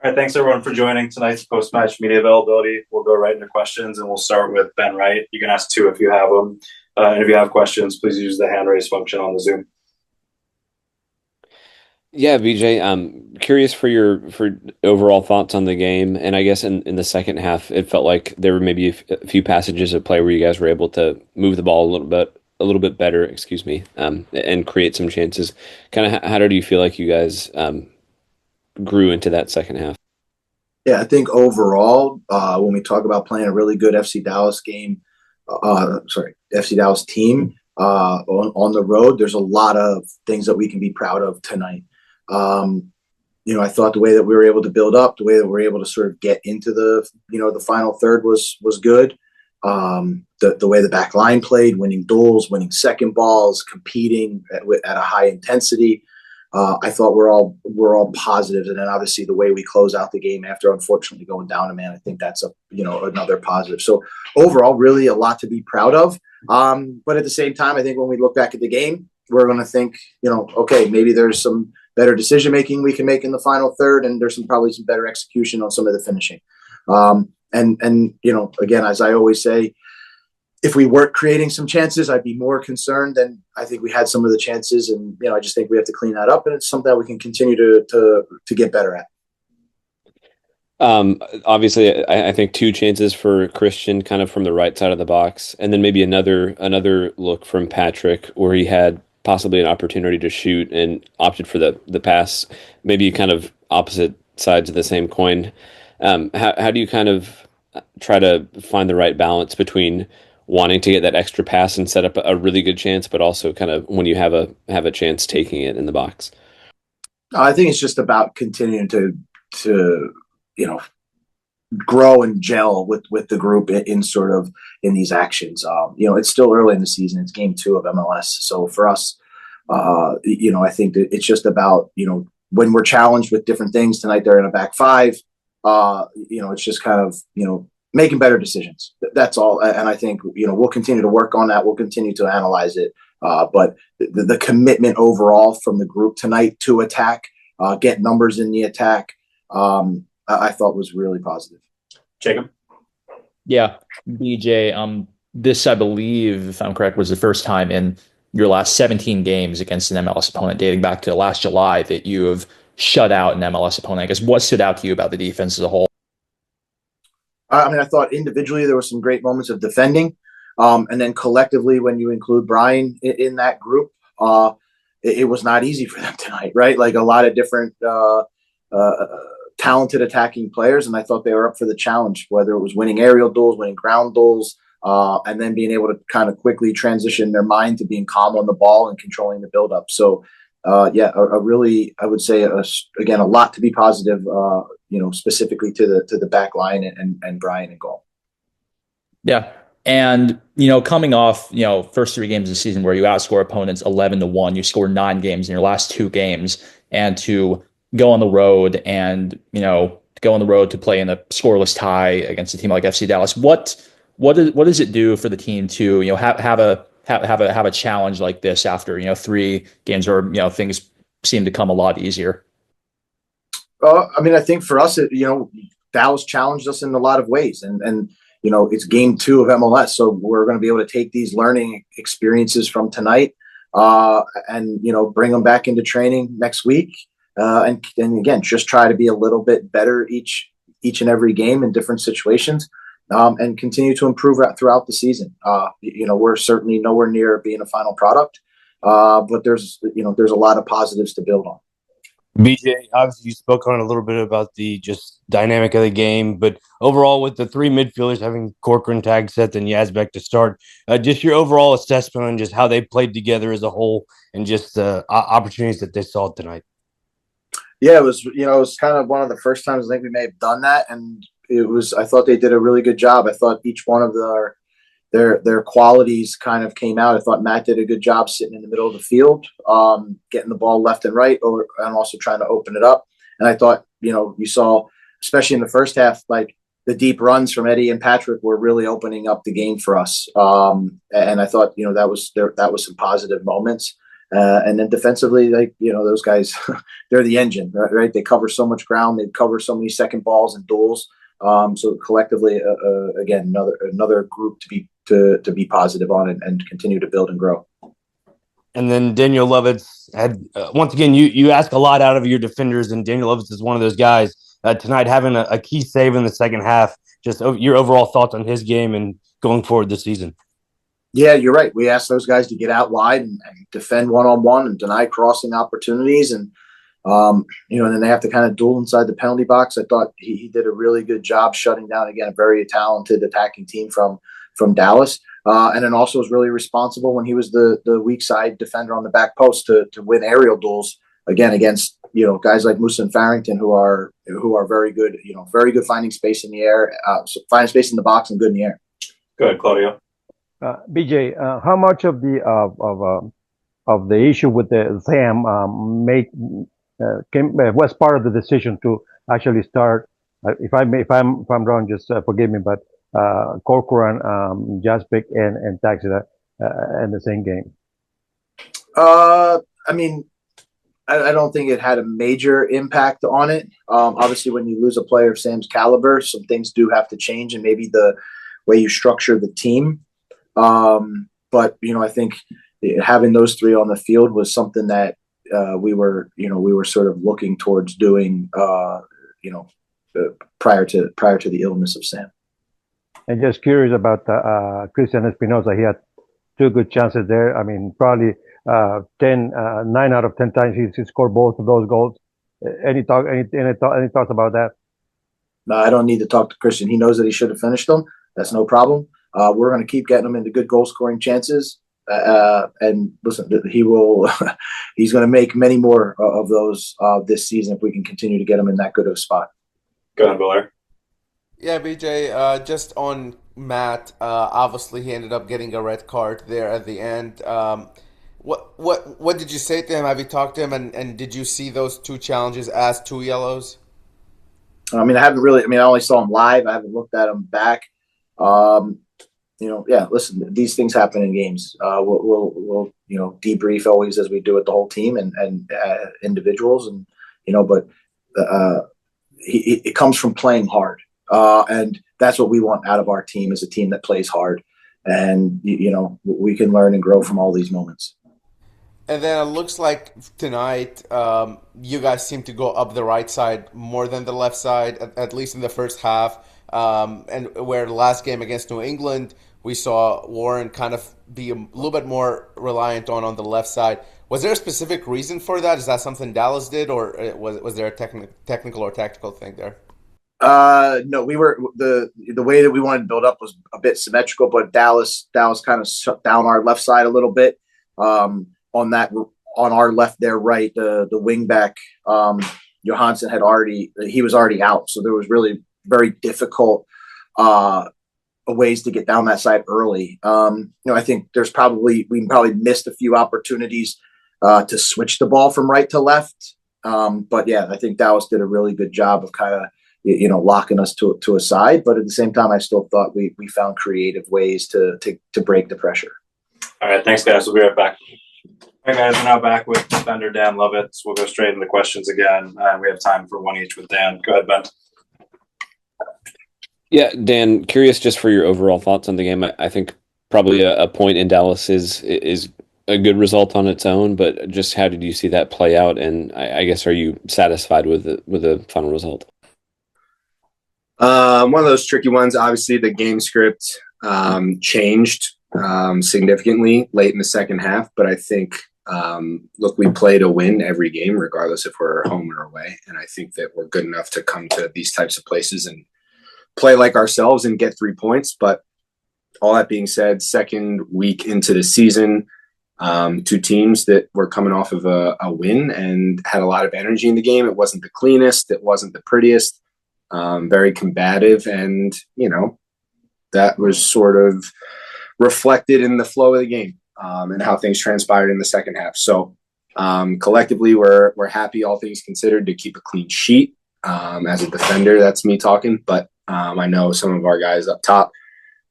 All right, thanks everyone for joining tonight's post-match media availability. We'll go right into questions, and we'll start with Ben Wright. You can ask two if you have them. And if you have questions, please use the hand raise function on the Zoom. Yeah, BJ, I'm curious for your overall thoughts on the game. And I guess in the second half, it felt like there were maybe a few passages of play where you guys were able to move the ball a little bit better, excuse me, and create some chances. Kind of how did you feel like you guys grew into that second half? Yeah, I think overall, when we talk about playing a really good FC Dallas game, FC Dallas team on the road, there's a lot of things that we can be proud of tonight. I thought the way that we were able to build up, the way that we were able to sort of get into the final third was good. The way the back line played, winning duels, winning second balls, competing at a high intensity. I thought we're all positives, and then obviously the way we close out the game after unfortunately going down a man, I think that's another positive. So overall, really a lot to be proud of. But at the same time, I think when we look back at the game, we're going to think, okay, maybe there's some better decision making we can make in the final third, and there's probably some better execution on some of the finishing. Again, as I always say, if we weren't creating some chances, I'd be more concerned than I think we had some of the chances. And, I just think we have to clean that up, and it's something that we can continue to get better at. Obviously, I think two chances for Christian kind of from the right side of the box, and then maybe another look from Patrick where he had possibly an opportunity to shoot and opted for the pass, maybe kind of opposite sides of the same coin. How do you kind of try to find the right balance between wanting to get that extra pass and set up a really good chance, but also kind of when you have a chance taking it in the box? I think it's just about continuing to grow and gel with the group in these actions. It's still early in the season. It's game 2 of MLS. So for us, I think that it's just about, when we're challenged with different things tonight, they're in a back five. It's just kind of, making better decisions. That's all. And I think, we'll continue to work on that. We'll continue to analyze it. But the commitment overall from the group tonight to attack, get numbers in the attack, I thought was really positive. Jacob? Yeah, BJ, this, I believe, if I'm correct, was the first time in your last 17 games against an MLS opponent dating back to last July that you have shut out an MLS opponent. I guess what stood out to you about the defense as a whole? I thought individually there were some great moments of defending. And then collectively, when you include Brian in that group, it was not easy for them tonight, right? Like a lot of different talented attacking players, and I thought they were up for the challenge, whether it was winning aerial duels, winning ground duels, and then being able to kind of quickly transition their mind to being calm on the ball and controlling the buildup. So, a really, I would say, again, a lot to be positive, specifically to the back line and Brian and goal. Yeah. And, coming off, first 3 games of the season where you outscore opponents 11-1, you scored 9 games in your last 2 games, and to go on the road and, to play in a scoreless tie against a team like FC Dallas. What does it do for the team to, have a challenge like this after, 3 games where, things seem to come a lot easier? I think for us, Dallas challenged us in a lot of ways, and it's game 2 of MLS. So we're going to be able to take these learning experiences from tonight, and, bring them back into training next week. And again, just try to be a little bit better each and every game in different situations, and continue to improve throughout the season. We're certainly nowhere near being a final product, but there's a lot of positives to build on. BJ, obviously you spoke on a little bit about the just dynamic of the game, but overall with the 3 midfielders having Corcoran, Tagset, and Yazbek to start, just your overall assessment on just how they played together as a whole and just the opportunities that they saw tonight. Yeah, it was kind of one of the first times I think we may have done that, and I thought they did a really good job. I thought each one of their qualities kind of came out. I thought Matt did a good job sitting in the middle of the field, getting the ball left and right, and also trying to open it up. And I thought, you saw, especially in the first half, like the deep runs from Eddie and Patrick were really opening up the game for us. And I thought, that was some positive moments. And then defensively, like, those guys, they're the engine, right? They cover so much ground. They cover so many second balls and duels. So collectively, again, another group to be positive on and continue to build and grow. And then Daniel Lovitz had once again, you ask a lot out of your defenders, and Daniel Lovitz is one of those guys. Tonight, having a key save in the second half. Just your overall thoughts on his game and going forward this season. Yeah, you're right. We asked those guys to get out wide and defend one-on-one and deny crossing opportunities, and and then they have to kind of duel inside the penalty box. I thought he did a really good job shutting down, again, a very talented attacking team from Dallas. And then also was really responsible when he was the weak side defender on the back post to win aerial duels, again, against, guys like Musa and Farrington who are very good, very good finding space in the air, finding space in the box and good in the air. Go ahead, Claudio. BJ, how much of the issue with the Sam was part of the decision to actually start? If I'm wrong, just forgive me, but Corcoran, Jaspic, and Taxida in the same game. I mean, I don't think it had a major impact on it. Obviously, when you lose a player of Sam's caliber, some things do have to change, and maybe the way you structure the team. But I think having those three on the field was something that we were sort of looking towards doing, prior to the illness of Sam. And just curious about Christian Espinosa. He had two good chances there. I mean, probably 9 out of 10 times he scored both of those goals. Any thoughts about that? No, I don't need to talk to Christian. He knows that he should have finished them. That's no problem. We're going to keep getting him into good goal scoring chances. And listen, he will. He's going to make many more of those this season if we can continue to get him in that good of a spot. Go ahead, Biller. Yeah, BJ, just on Matt, obviously he ended up getting a red card there at the end. What did you say to him? Have you talked to him? And did you see those two challenges as 2 yellows? I mean, I only saw him live. I haven't looked at him back. Listen, these things happen in games. We'll debrief always as we do with the whole team and individuals, and but it comes from playing hard, and that's what we want out of our team, is a team that plays hard, and we can learn and grow from all these moments. And then it looks like tonight you guys seem to go up the right side more than the left side, at least in the first half. And where the last game against New England, we saw Warren kind of be a little bit more reliant on the left side. Was there a specific reason for that? Is that something Dallas did, or was there a technical or tactical thing there? No, we were the way that we wanted to build up was a bit symmetrical, but Dallas kind of shut down our left side a little bit. On our left, their right, the wing back, Johansson was already out, so there was really very difficult ways to get down that side early. I think we probably missed a few opportunities to switch the ball from right to left. But yeah, I think Dallas did a really good job of kind of locking us to a side. But at the same time, I still thought we found creative ways to break the pressure. All right, thanks, guys. We'll be right back. All right, guys, we're now back with defender Dan Lovitz. We'll go straight into questions again. We have time for one each with Dan. Go ahead, Ben. Yeah, Dan, curious just for your overall thoughts on the game. I think probably a point in Dallas is a good result on its own, but just how did you see that play out? And I guess, are you satisfied with the final result? One of those tricky ones. Obviously, the game script changed significantly late in the second half, but I think, we play to win every game, regardless if we're home or away. And I think that we're good enough to come to these types of places and play like ourselves and get 3 points. But all that being said, second week into the season, two teams that were coming off of a win and had a lot of energy in the game. It wasn't the cleanest. It wasn't the prettiest. Very combative. And, that was sort of reflected in the flow of the game and how things transpired in the second half. So collectively, we're happy, all things considered, to keep a clean sheet. As a defender, that's me talking. But I know some of our guys up top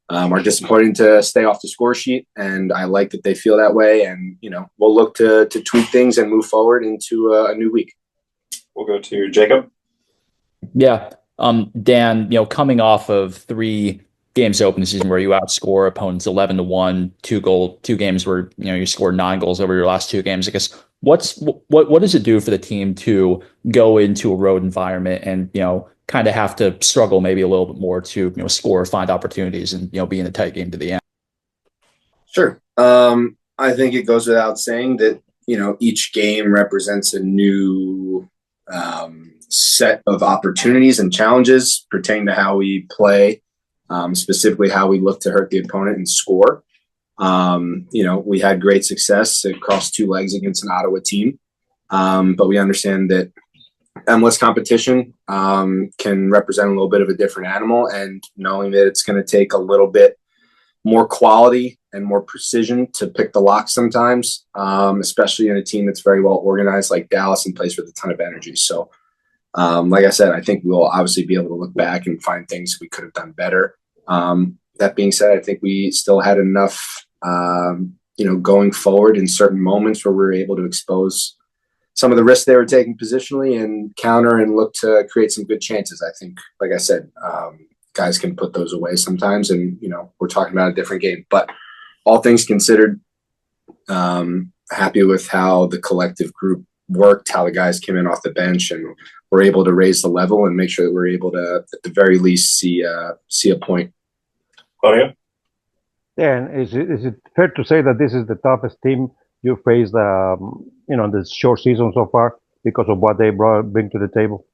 are disappointed to stay off the score sheet, and I like that they feel that way. And we'll look to tweak things and move forward into a new week. We'll go to Jacob. Yeah. Dan, coming off of 3 games to open the season where you outscore opponents 11-1, 2 games where you scored 9 goals over your last 2 games. I guess what does it do for the team to go into a road environment and kind of have to struggle maybe a little bit more to score, find opportunities, and be in a tight game to the end? Sure. I think it goes without saying that each game represents a new set of opportunities and challenges pertaining to how we play, specifically how we look to hurt the opponent and score. We had great success across 2 legs against an Ottawa team, but we understand that MLS competition can represent a little bit of a different animal, and knowing that it's going to take a little bit more quality and more precision to pick the lock sometimes, especially in a team that's very well organized like Dallas and plays with a ton of energy. So like I said, I think we'll obviously be able to look back and find things we could have done better. That being said, I think we still had enough, going forward in certain moments where we were able to expose some of the risks they were taking positionally and counter and look to create some good chances. I think, like I said, guys can put those away sometimes, and we're talking about a different game. But all things considered, happy with how the collective group worked, how the guys came in off the bench and were able to raise the level and make sure that we're able to, at the very least, see a point. Claudio? Dan, is it fair to say that this is the toughest team you faced, in this short season so far because of what they bring to the table?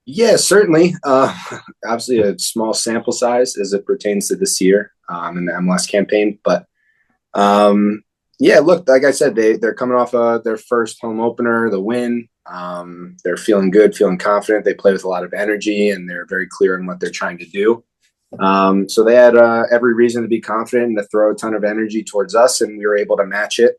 Yeah, certainly. Obviously, a small sample size as it pertains to this year in the MLS campaign. But look, like I said, they're coming off their first home opener, the win. They're feeling good, feeling confident. They play with a lot of energy, and they're very clear on what they're trying to do. So they had every reason to be confident and to throw a ton of energy towards us, and we were able to match it.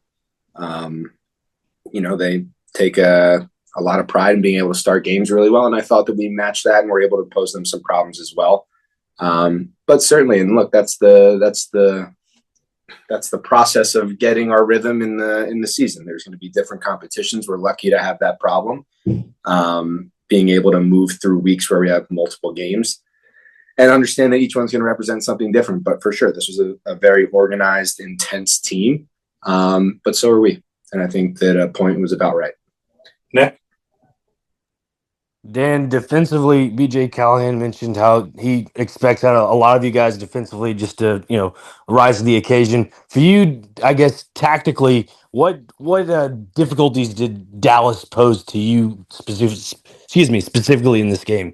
They take a lot of pride in being able to start games really well, and I thought that we matched that and were able to pose them some problems as well. But certainly, and look, that's the process of getting our rhythm in the season. There's going to be different competitions. We're lucky to have that problem, being able to move through weeks where we have multiple games and understand that each one's going to represent something different. But for sure, this was a very organized, intense team. But so are we. And I think that a point was about right. Nick? Dan, defensively, BJ Callaghan mentioned how he expects out a lot of you guys defensively just to, rise to the occasion. For you, I guess, tactically, what difficulties did Dallas pose to you specifically in this game?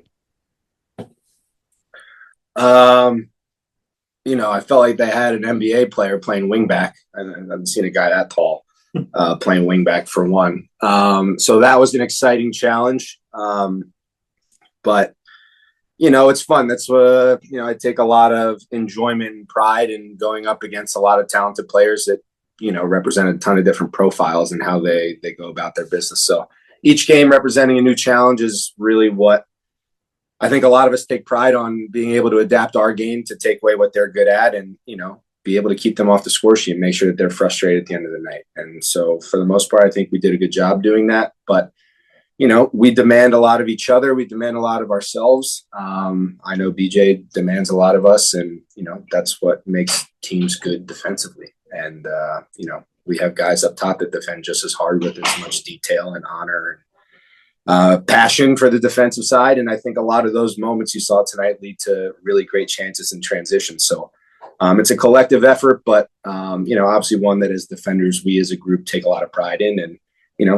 I felt like they had an NBA player playing wingback. I haven't seen a guy that tall playing wingback for one. So that was an exciting challenge. But it's fun. That's what, I take a lot of enjoyment and pride in going up against a lot of talented players that, represent a ton of different profiles and how they go about their business. So each game representing a new challenge is really what I think a lot of us take pride on, being able to adapt our game to take away what they're good at and, be able to keep them off the score sheet and make sure that they're frustrated at the end of the night. And so for the most part, I think we did a good job doing that. But, we demand a lot of each other. We demand a lot of ourselves. I know BJ demands a lot of us, and, that's what makes teams good defensively. And, we have guys up top that defend just as hard with as much detail and honor and passion for the defensive side. And I think a lot of those moments you saw tonight lead to really great chances in transition. So it's a collective effort, but, obviously one that as defenders, we as a group take a lot of pride in. And,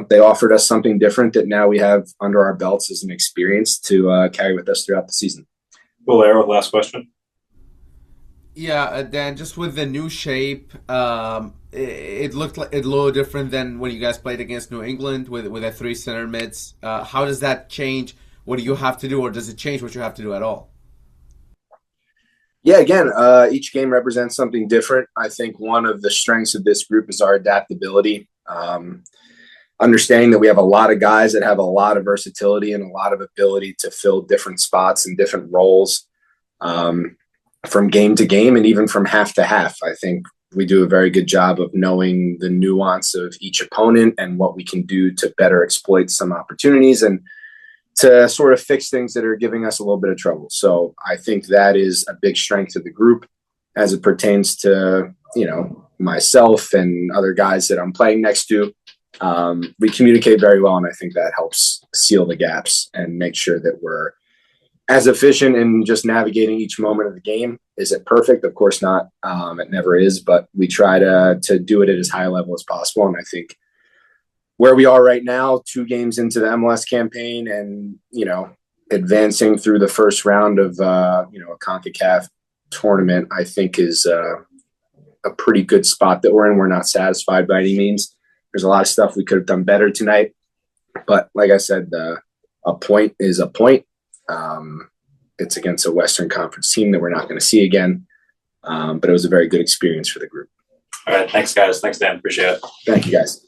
they offered us something different that now we have under our belts as an experience to carry with us throughout the season. Valero, last question. Yeah, Dan, just with the new shape, it looked like a little different than when you guys played against New England with a 3 center mids. How does that change? What do you have to do, or does it change what you have to do at all? Yeah, again, each game represents something different. I think one of the strengths of this group is our adaptability. Understanding that we have a lot of guys that have a lot of versatility and a lot of ability to fill different spots and different roles. from game to game and even from half to half. I think we do a very good job of knowing the nuance of each opponent and what we can do to better exploit some opportunities and to sort of fix things that are giving us a little bit of trouble. So I think that is a big strength of the group as it pertains to, myself and other guys that I'm playing next to. We communicate very well, and I think that helps seal the gaps and make sure that we're as efficient in just navigating each moment of the game. Is it perfect? Of course not. It never is, but we try to do it at as high a level as possible. And I think where we are right now, 2 games into the MLS campaign and, advancing through the first round of, a CONCACAF tournament, I think is a pretty good spot that we're in. We're not satisfied by any means. There's a lot of stuff we could have done better tonight. But like I said, a point is a point. It's against a Western Conference team that we're not going to see again. But it was a very good experience for the group. All right. Thanks, guys. Thanks, Dan. Appreciate it. Thank you, guys.